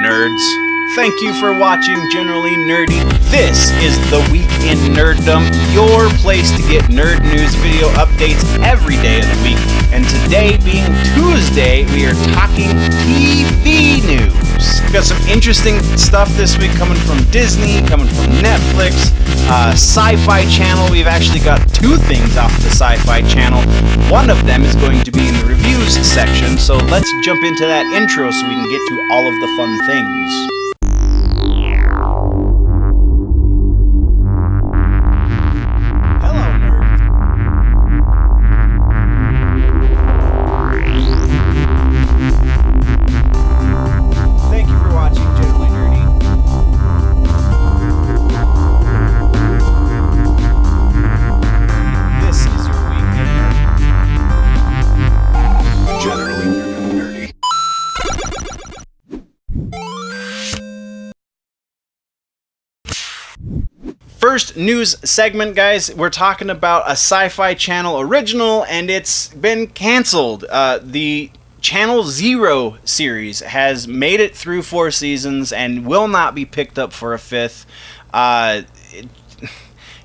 nerds. Thank you for watching Generally Nerdy. This is The Week in Nerdom, your place to get nerd news video updates every day of the week. And today being Tuesday, we are talking TV news. We've got some interesting stuff this week coming from Disney, coming from Netflix, Sci-Fi Channel. We've actually got two things off the Sci-Fi Channel. One of them is going to be in the reviews section, so let's jump into that intro so we can get to all of the fun things. First news segment, guys, we're talking about a Sci-Fi Channel original, and it's been canceled. The Channel Zero series has made it through 4 seasons and will not be picked up for a 5th.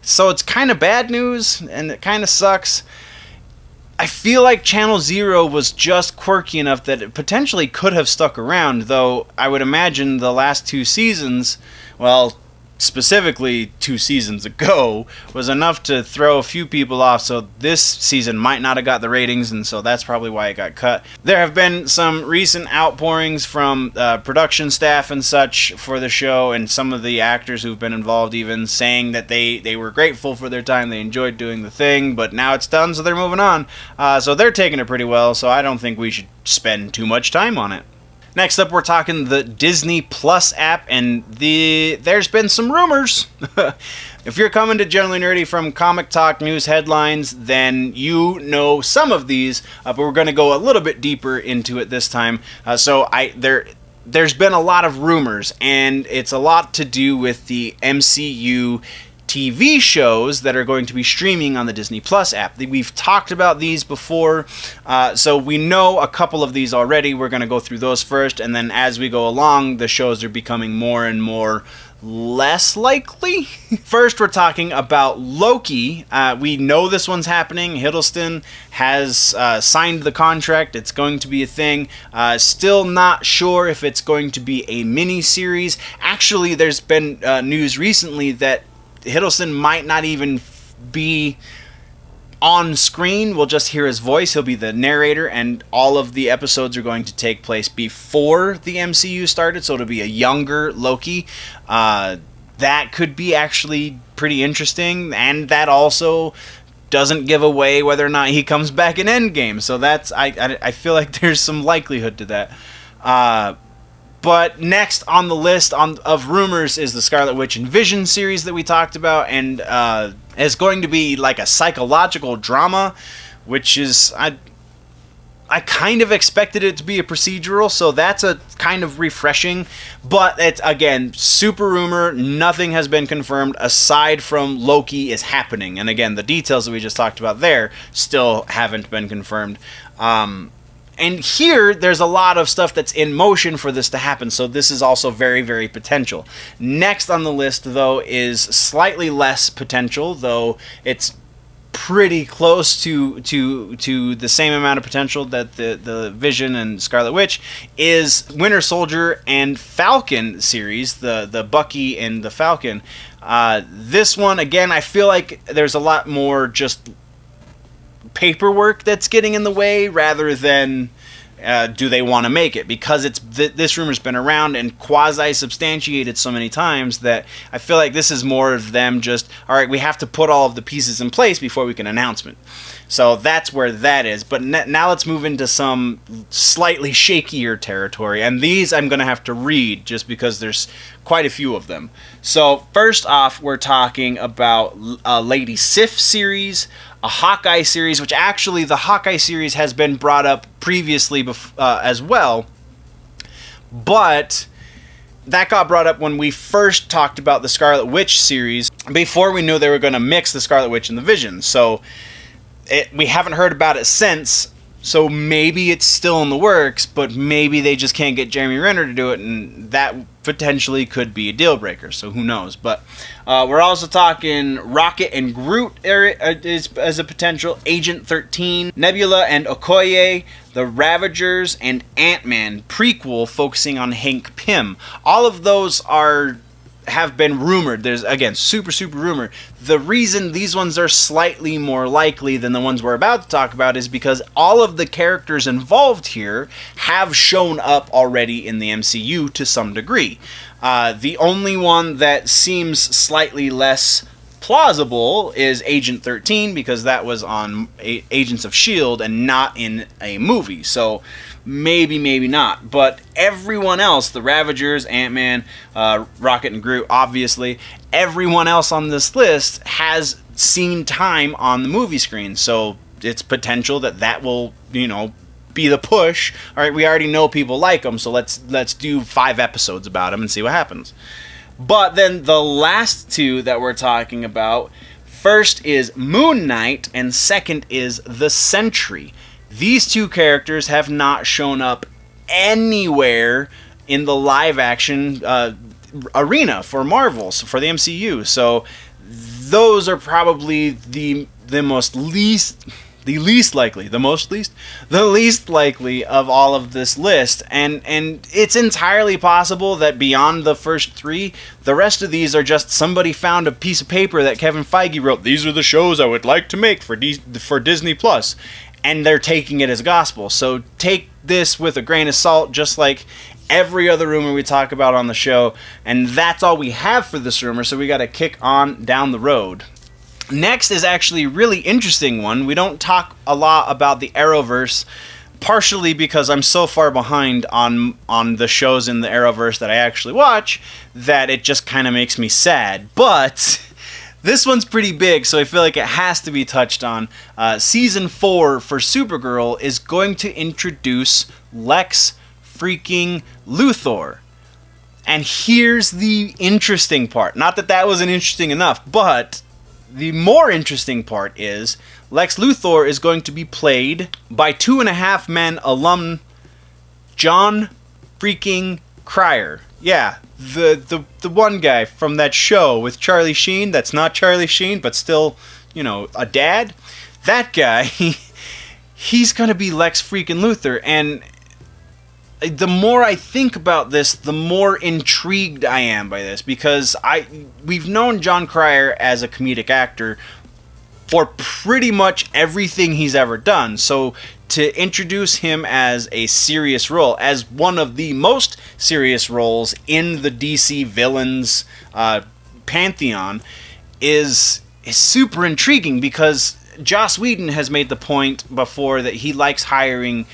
So it's kind of bad news, and it kind of sucks. I feel like Channel Zero was just quirky enough that it potentially could have stuck around, though I would imagine the last 2 seasons, well, specifically 2 seasons ago, was enough to throw a few people off, so this season might not have got the ratings, and so that's probably why it got cut. There have been some recent outpourings from production staff and such for the show, and some of the actors who've been involved even saying that they were grateful for their time, they enjoyed doing the thing, but now it's done, so they're moving on. So they're taking it pretty well, so I don't think we should spend too much time on it. Next up, we're talking the Disney Plus app, and there's been some rumors. If you're coming to Generally Nerdy from Comic Talk News Headlines, then you know some of these, but we're going to go a little bit deeper into it this time. There's been a lot of rumors, and it's a lot to do with the MCU TV shows that are going to be streaming on the Disney Plus app. We've talked about these before, so we know a couple of these already. We're going to go through those first, and then as we go along, the shows are becoming more and more less likely. First, we're talking about Loki. We know this one's happening. Hiddleston has signed the contract. It's going to be a thing. Still not sure if it's going to be a mini-series. Actually, there's been news recently that Hiddleston might not even be on screen. We'll just hear his voice. He'll be the narrator, and all of the episodes are going to take place before the MCU started, so it'll be a younger Loki. That could be actually pretty interesting, and that also doesn't give away whether or not he comes back in Endgame, so that's I feel like there's some likelihood to that. But next on the list of rumors is the Scarlet Witch and Vision series that we talked about, and it's going to be like a psychological drama, which is I kind of expected it to be a procedural, so that's a kind of refreshing, but it's, again, super rumor. Nothing has been confirmed aside from Loki is happening, and again, the details that we just talked about there still haven't been confirmed. And here, there's a lot of stuff that's in motion for this to happen, so this is also very, very potential. Next on the list, though, is slightly less potential, though it's pretty close to the same amount of potential that the Vision and Scarlet Witch, is Winter Soldier and Falcon series, the Bucky and the Falcon. This one, again, I feel like there's a lot more just paperwork that's getting in the way rather than do they want to make it, because this rumor's been around and quasi-substantiated so many times that I feel like this is more of them just, alright, we have to put all of the pieces in place before we can announcement. So that's where that is. But now let's move into some slightly shakier territory, and these I'm going to have to read just because there's quite a few of them. So first off, we're talking about a Lady Sif series, a Hawkeye series, which actually the Hawkeye series has been brought up previously as well, but that got brought up when we first talked about the Scarlet Witch series, before we knew they were going to mix the Scarlet Witch and the Vision. So we haven't heard about it since, So maybe it's still in the works, but maybe they just can't get Jeremy Renner to do it, and that potentially could be a deal breaker. So who knows? But we're also talking Rocket and Groot as a potential, Agent 13, Nebula and Okoye, the Ravagers, and Ant-Man Prequel focusing on Hank Pym. All of those have been rumored. There's, again, super rumored. The reason these ones are slightly more likely than the ones we're about to talk about is because all of the characters involved here have shown up already in the MCU to some degree. The only one that seems slightly less plausible is Agent 13, because that was on Agents of S.H.I.E.L.D. and not in a movie. So maybe not. But everyone else, the Ravagers, Ant-Man, Rocket and Groot, obviously, everyone else on this list has seen time on the movie screen. So it's potential that will, be the push. All right, we already know people like them, so let's do 5 episodes about them and see what happens. But then the last two that we're talking about, first is Moon Knight and second is the Sentry. These two characters have not shown up anywhere in the live-action arena for Marvel, for the MCU. So those are probably the least likely of all of this list, and it's entirely possible that beyond the first 3, the rest of these are just somebody found a piece of paper that Kevin Feige wrote, these are the shows I would like to make for Disney Plus, and they're taking it as gospel. So take this with a grain of salt, just like every other rumor we talk about on the show, and that's all we have for this rumor, so we got to kick on down the road. Next is actually a really interesting one. We don't talk a lot about the Arrowverse, partially because I'm so far behind on the shows in the Arrowverse that I actually watch that it just kind of makes me sad. But this one's pretty big, so I feel like it has to be touched on. Season 4 for Supergirl is going to introduce Lex freaking Luthor. And here's the interesting part. Not that wasn't interesting enough, but the more interesting part is Lex Luthor is going to be played by 2.5 Men alum Jon freaking Cryer. Yeah, the one guy from that show with Charlie Sheen that's not Charlie Sheen but still, a dad. That guy, he's going to be Lex freaking Luthor, and the more I think about this, the more intrigued I am by this, because we've known Jon Cryer as a comedic actor for pretty much everything he's ever done. So to introduce him as a serious role, as one of the most serious roles in the DC villains pantheon, is super intriguing, because Joss Whedon has made the point before that he likes hiring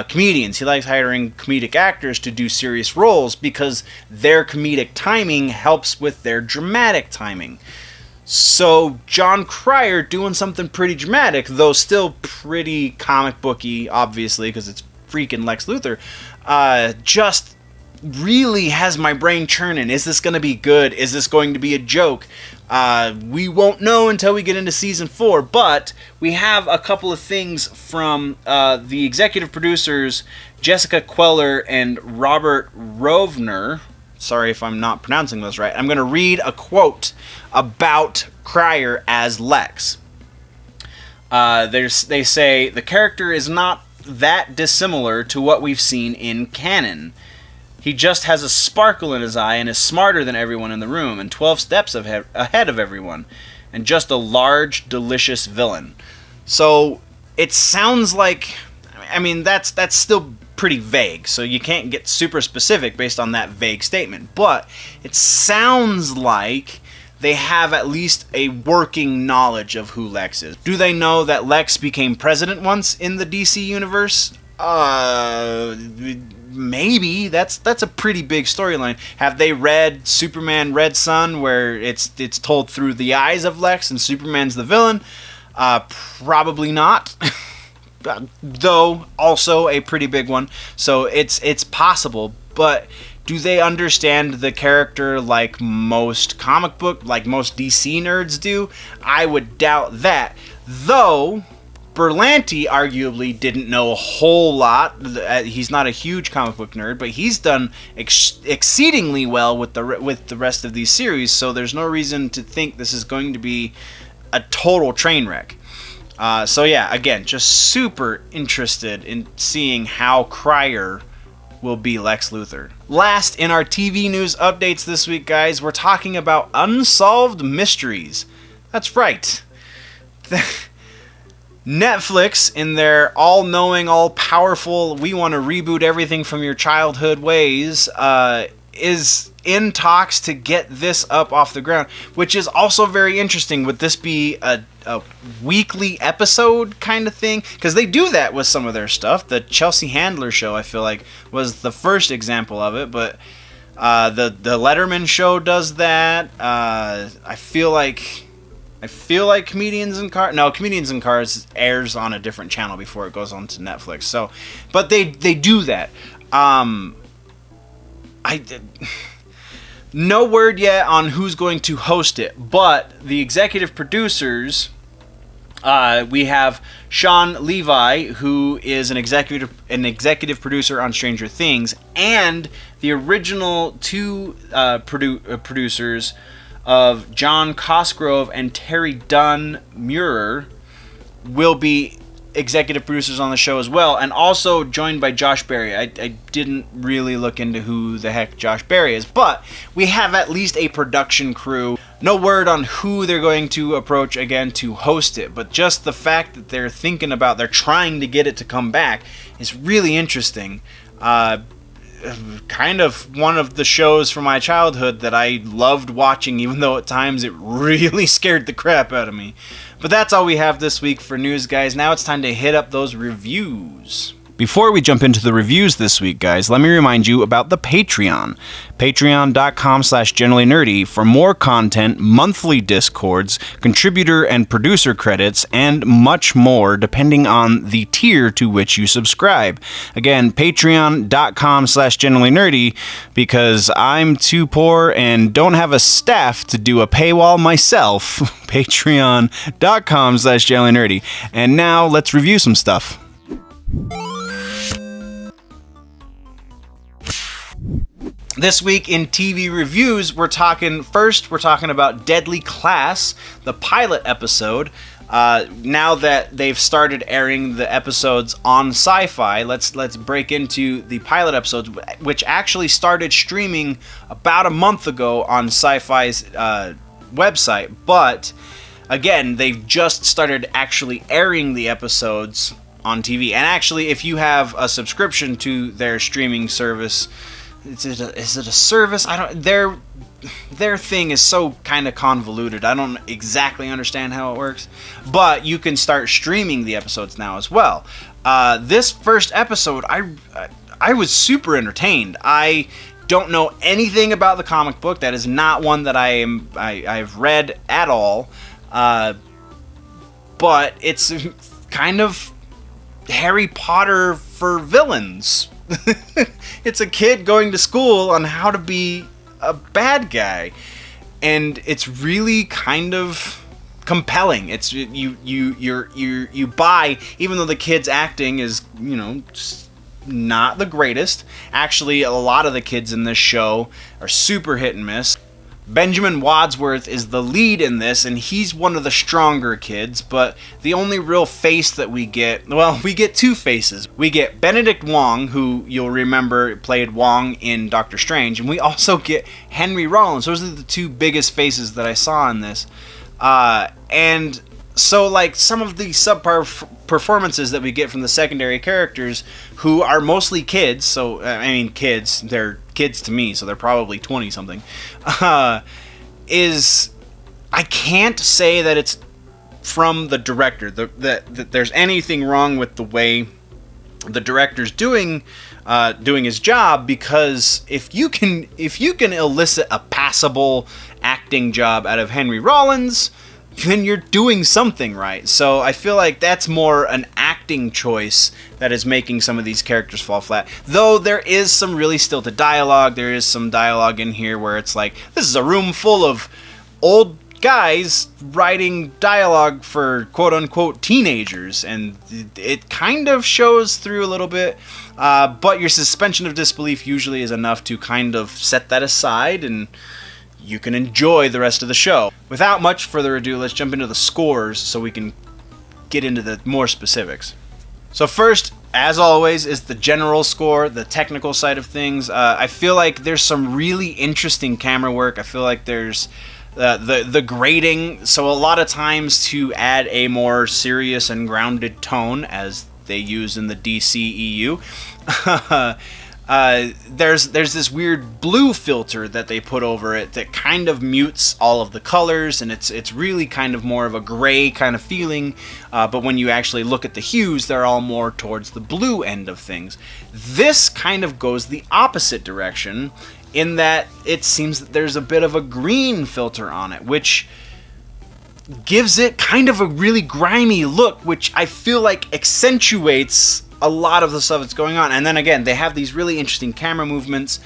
comedians. He likes hiring comedic actors to do serious roles because their comedic timing helps with their dramatic timing. So Jon Cryer doing something pretty dramatic, though still pretty comic booky, obviously, because it's freaking Lex Luthor, just really has my brain churning. Is this going to be good? Is this going to be a joke? We won't know until we get into season 4, but we have a couple of things from the executive producers, Jessica Queller and Robert Rovner. Sorry if I'm not pronouncing those right. I'm going to read a quote about Cryer as Lex. They say, the character is not that dissimilar to what we've seen in canon. He just has a sparkle in his eye and is smarter than everyone in the room and 12 steps ahead of everyone, and just a large, delicious villain. So it sounds like, that's still pretty vague, so you can't get super specific based on that vague statement, but it sounds like they have at least a working knowledge of who Lex is. Do they know that Lex became president once in the DC universe? Maybe. That's a pretty big storyline. Have they read Superman Red Son, where it's told through the eyes of Lex and Superman's the villain? Probably not. Though also a pretty big one. So it's possible, but do they understand the character like most DC nerds do? I would doubt that. Though Berlanti arguably didn't know a whole lot. He's not a huge comic book nerd, but he's done exceedingly well with the rest of these series, so there's no reason to think this is going to be a total train wreck. So yeah, again, just super interested in seeing how Cryer will be Lex Luthor. Last, in our TV news updates this week, guys, we're talking about Unsolved Mysteries. That's right. Netflix, in their all-knowing, all-powerful, we want to reboot everything from your childhood ways, is in talks to get this up off the ground, which is also very interesting. Would this be a weekly episode kind of thing? Because they do that with some of their stuff. The Chelsea Handler show, I feel like, was the first example of it, but the Letterman show does that. I feel like Comedians in Cars airs on a different channel before it goes on to Netflix. So, but they do that. No word yet on who's going to host it, but the executive producers, we have Sean Levi, who is an executive producer on Stranger Things, and the original two producers of John Cosgrove and Terry Dunn Muir will be executive producers on the show as well, and also joined by Josh Berry. I didn't really look into who the heck Josh Berry is, but we have at least a production crew. No word on who they're going to approach again to host it, but just the fact that they're trying to get it to come back is really interesting. Kind of one of the shows from my childhood that I loved watching, even though at times it really scared the crap out of me. But that's all we have this week for news, guys. Now it's time to hit up those reviews. Before we jump into the reviews this week, guys, let me remind you about the Patreon. Patreon.com/generallynerdy for more content, monthly discords, contributor and producer credits, and much more depending on the tier to which you subscribe. Again, Patreon.com/generallynerdy, because I'm too poor and don't have a staff to do a paywall myself. Patreon.com/generallynerdy. And now let's review some stuff. This week in TV reviews, we're talking about Deadly Class, the pilot episode. Now that they've started airing the episodes on Sci-Fi, let's break into the pilot episodes, which actually started streaming about a month ago on Sci-Fi's website. But again, they've just started actually airing the episodes on TV. And actually, if you have a subscription to their streaming service, is it a service? Their thing is so kind of convoluted. I don't exactly understand how it works, but you can start streaming the episodes now as well. This first episode, I was super entertained. I don't know anything about the comic book. That is not one that I've read at all. But it's kind of Harry Potter for villains. It's a kid going to school on how to be a bad guy, and it's really kind of compelling. It's you buy, even though the kid's acting is not the greatest. Actually, a lot of the kids in this show are super hit and miss. Benjamin Wadsworth is the lead in this, and he's one of the stronger kids, but the only real face that we get two faces. We get Benedict Wong, who you'll remember played Wong in Doctor Strange, and we also get Henry Rollins. Those are the two biggest faces that I saw in this. And so, like, some of the subpar performances that we get from the secondary characters, who are mostly kids, so, kids, they're kids to me, so they're probably 20-something, I can't say that it's from the director, that there's anything wrong with the way the director's doing his job, because if you can elicit a passable acting job out of Henry Rollins, then you're doing something right. So I feel like that's more an acting choice that is making some of these characters fall flat. Though there is some really stilted dialogue. There is some dialogue in here where it's like, this is a room full of old guys writing dialogue for quote-unquote teenagers, and it kind of shows through a little bit, but your suspension of disbelief usually is enough to kind of set that aside, and you can enjoy the rest of the show. Without much further ado, let's jump into the scores so we can get into the more specifics. So first, as always, is the general score, the technical side of things. I feel like there's some really interesting camera work. I feel like there's the grading, so a lot of times to add a more serious and grounded tone, as they use in the DCEU, there's this weird blue filter that they put over it that kind of mutes all of the colors, and it's really kind of more of a gray kind of feeling, but when you actually look at the hues, they're all more towards the blue end of things. This kind of goes the opposite direction, in that it seems that there's a bit of a green filter on it, which gives it kind of a really grimy look, which I feel like accentuates a lot of the stuff that's going on. And then again, they have these really interesting camera movements,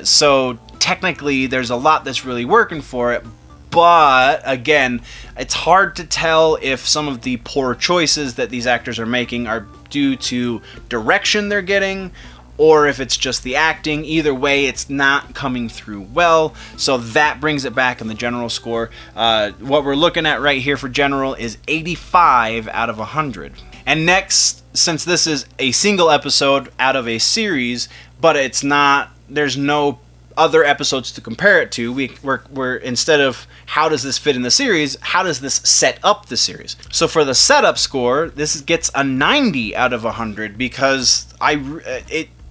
so technically there's a lot that's really working for it, but again, it's hard to tell if some of the poor choices that these actors are making are due to direction they're getting, or if it's just the acting. Either way, it's not coming through well, so that brings it back in the general score. What we're looking at right here for general is 85 out of 100. And next, since this is a single episode out of a series, but it's not, there's no other episodes to compare it to, we're instead of how does this fit in the series, how does this set up the series? So for the setup score, this gets a 90 out of 100, because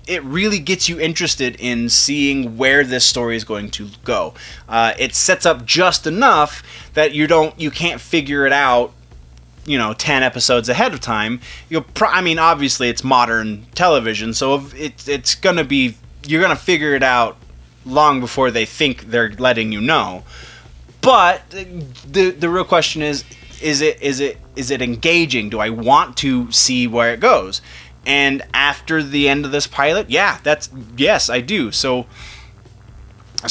it really gets you interested in seeing where this story is going to go. It sets up just enough that you can't figure it out, 10 episodes ahead of time. Obviously it's modern television, so it's gonna be, you're gonna figure it out long before they think they're letting you know. But the real question is it engaging? Do I want to see where it goes? And after the end of this pilot, yes, I do. So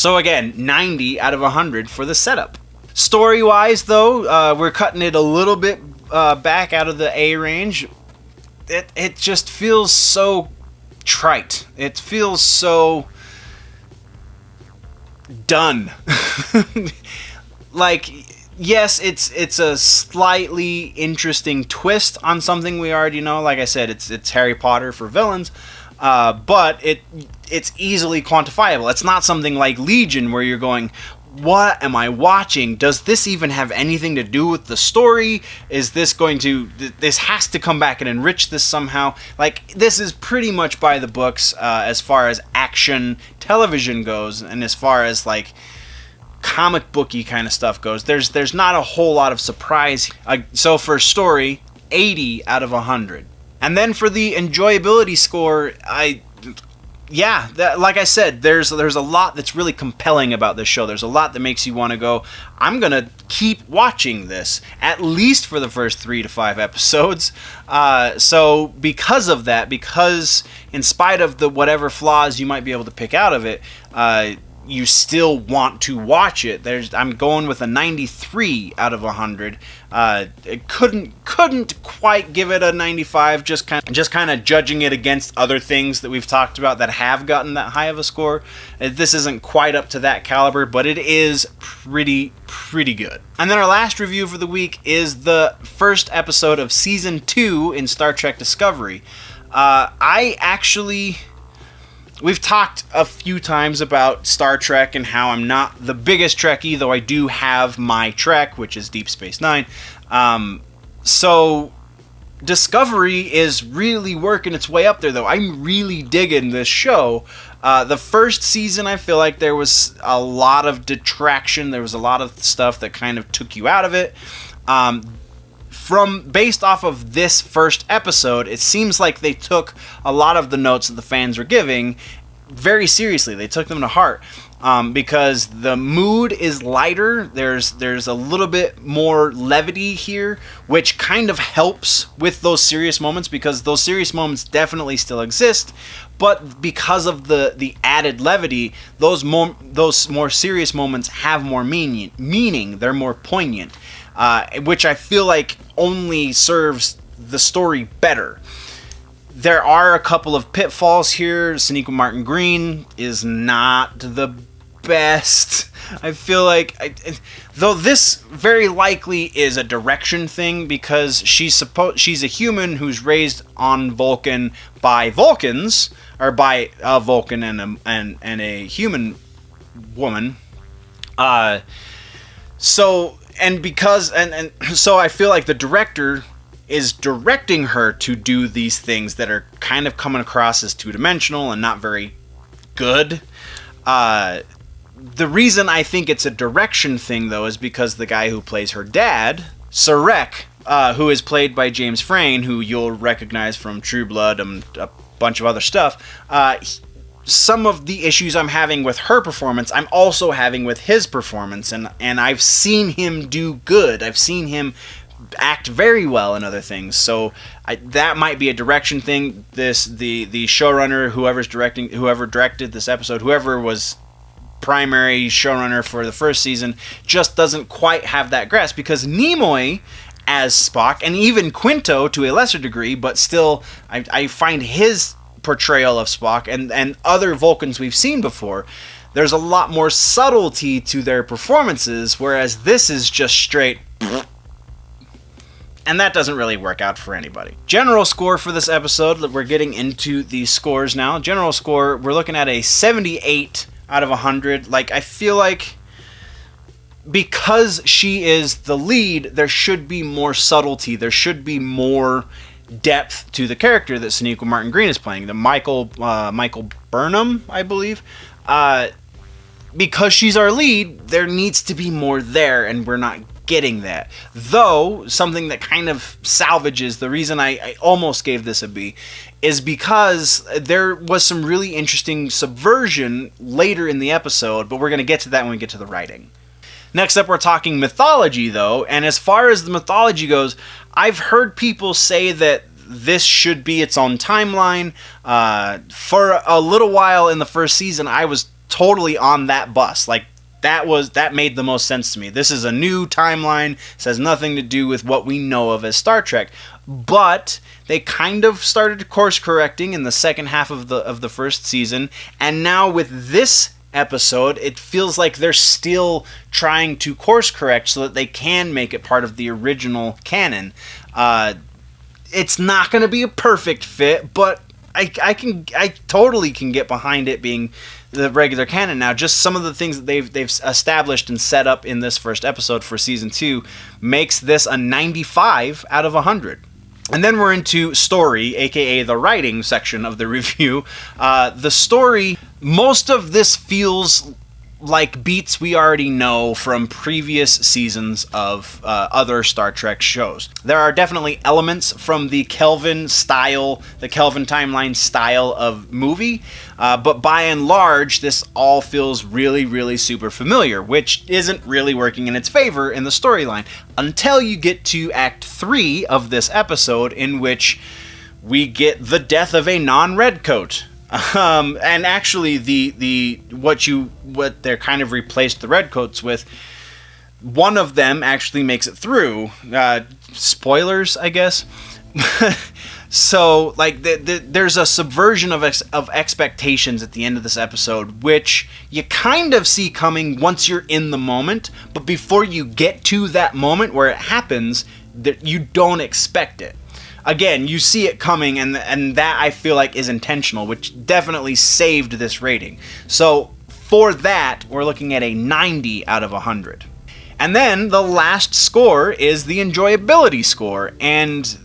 again, 90 out of 100 for the setup. Story-wise, though, we're cutting it a little bit back out of the A range. It just feels so trite. It feels so done. Like, yes, it's a slightly interesting twist on something we already know. Like I said, it's Harry Potter for villains, but it's easily quantifiable. It's not something like Legion where you're going, what am I watching? Does this even have anything to do with the story? Is this this has to come back and enrich this somehow? Like, this is pretty much by the books as far as action television goes, and as far as like comic booky kind of stuff goes. There's not a whole lot of surprise. So for story, 80 out of 100. And then for the enjoyability score, like I said, there's a lot that's really compelling about this show. There's a lot that makes you want to go, I'm going to keep watching this, at least for the first 3 to 5 episodes. So because of that, because in spite of the whatever flaws you might be able to pick out of it, you still want to watch it. I'm going with a 93 out of 100. It couldn't quite give it a 95. Just kind of judging it against other things that we've talked about that have gotten that high of a score. This isn't quite up to that caliber, but it is pretty good. And then our last review for the week is the first episode of season 2 in Star Trek Discovery. We've talked a few times about Star Trek and how I'm not the biggest Trekkie, though I do have my Trek, which is Deep Space Nine. So Discovery is really working its way up there, though. I'm really digging this show. The first season, I feel like there was a lot of detraction. There was a lot of stuff that kind of took you out of it. Based off of this first episode, it seems like they took a lot of the notes that the fans were giving, very seriously. They took them to heart. Because the mood is lighter. There's a little bit more levity here, which kind of helps with those serious moments, because those serious moments definitely still exist, but because of the added levity, those more serious moments have more meaning. They're more poignant, which I feel like only serves the story better. There are a couple of pitfalls here. Sonequa Martin Green is not the best. I feel like, though this very likely is a direction thing, because she's a human who's raised on Vulcan by Vulcans, or by a Vulcan and a human woman. So I feel like the director is directing her to do these things that are kind of coming across as two-dimensional and not very good. The reason I think it's a direction thing, though, is because the guy who plays her dad, Sarek, who is played by James Frain, who you'll recognize from True Blood and a bunch of other stuff, some of the issues I'm having with her performance, I'm also having with his performance, and I've seen him do good. I've seen him act very well in other things, so that might be a direction thing. The showrunner, whoever directed this episode, whoever was primary showrunner for the first season, just doesn't quite have that grasp, because Nimoy as Spock, and even Quinto to a lesser degree, but still I find his portrayal of Spock and other Vulcans we've seen before, there's a lot more subtlety to their performances, whereas this is just straight, and that doesn't really work out for anybody. General score for this episode, we're getting into the scores now. General score, we're looking at a 78 out of 100. Like, I feel like because she is the lead, there should be more subtlety. There should be more depth to the character that Sonequa Martin Green is playing. The Michael Burnham, I believe. Because she's our lead, there needs to be more there, and we're not getting that. Though, something that kind of salvages the reason I almost gave this a B is because there was some really interesting subversion later in the episode, but we're going to get to that when we get to the writing. Next up, we're talking mythology, though, and as far as the mythology goes, I've heard people say that this should be its own timeline. For a little while in the first season, I was totally on that bus. Like, that made the most sense to me. This is a new timeline. This has nothing to do with what we know of as Star Trek. But they kind of started course correcting in the second half of the first season, and now with this episode, it feels like they're still trying to course correct so that they can make it part of the original canon. It's not going to be a perfect fit, but I totally can get behind it being the regular canon now. Just some of the things that they've established and set up in this first episode for season 2 makes this a 95 out of 100. And then we're into story, aka the writing section of the review. The story, most of this feels like beats we already know from previous seasons of other Star Trek shows. There are definitely elements from the Kelvin timeline style of movie, but by and large, this all feels really, really super familiar, which isn't really working in its favor in the storyline, until you get to Act 3 of this episode, in which we get the death of a non-redcoat. And actually, what they're kind of replaced the redcoats with, one of them actually makes it through. Spoilers, I guess. So, like, there's a subversion of expectations at the end of this episode, which you kind of see coming once you're in the moment, but before you get to that moment where it happens, you don't expect it. Again, you see it coming, and that I feel like is intentional, which definitely saved this rating. So for that, we're looking at a 90 out of 100. And then the last score is the enjoyability score, and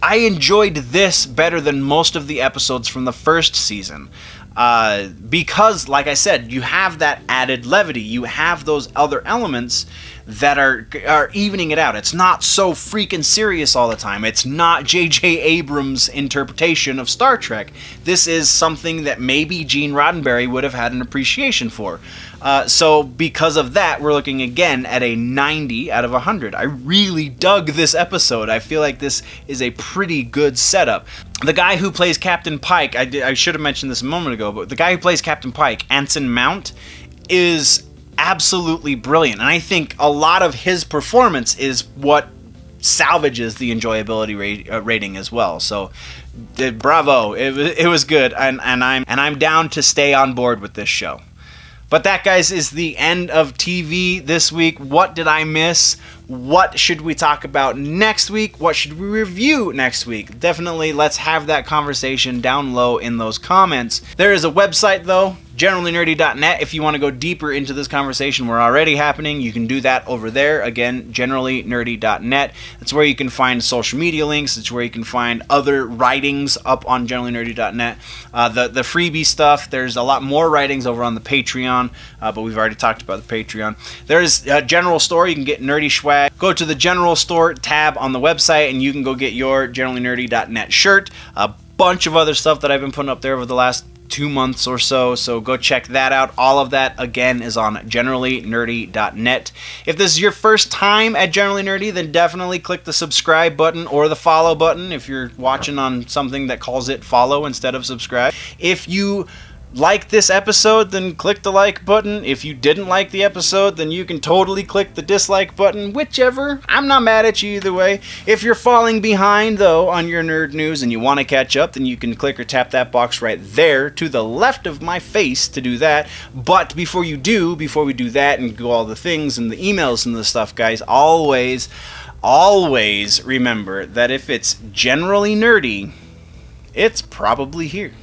I enjoyed this better than most of the episodes from the first season. Because, like I said, you have that added levity, you have those other elements that are evening it out. It's not so freaking serious all the time. It's not J.J. Abrams' interpretation of Star Trek. This is something that maybe Gene Roddenberry would have had an appreciation for. So because of that, we're looking again at a 90 out of 100. I really dug this episode. I feel like this is a pretty good setup. The guy who plays Captain Pike, I should have mentioned this a moment ago, but the guy who plays Captain Pike, Anson Mount, is absolutely brilliant. And I think a lot of his performance is what salvages the enjoyability rating as well. So bravo. It was good. And I'm down to stay on board with this show. But that, guys, is the end of TV this week. What did I miss? What should we talk about next week? What should we review next week? Definitely let's have that conversation down low in those comments. There is a website, though, generallynerdy.net. If you want to go deeper into this conversation we're already happening, you can do that over there. Again, generallynerdy.net. That's where you can find social media links. It's where you can find other writings up on generallynerdy.net. The freebie stuff, there's a lot more writings over on the Patreon, but we've already talked about the Patreon. There's a general store. You can get nerdy swag. Go to the general store tab on the website and you can go get your generallynerdy.net shirt. A bunch of other stuff that I've been putting up there over the last 2 months or so go check that out. All of that, again, is on generallynerdy.net. If this is your first time at Generally Nerdy, then definitely click the subscribe button or the follow button if you're watching on something that calls it follow instead of subscribe. If you like this episode, then click the like button. If you didn't like the episode, then you can totally click the dislike button, whichever. I'm not mad at you either way. If you're falling behind, though, on your nerd news and you want to catch up, then you can click or tap that box right there to the left of my face to do that. But before we do that and do all the things and the emails and the stuff, guys, always remember that if it's generally nerdy, it's probably here.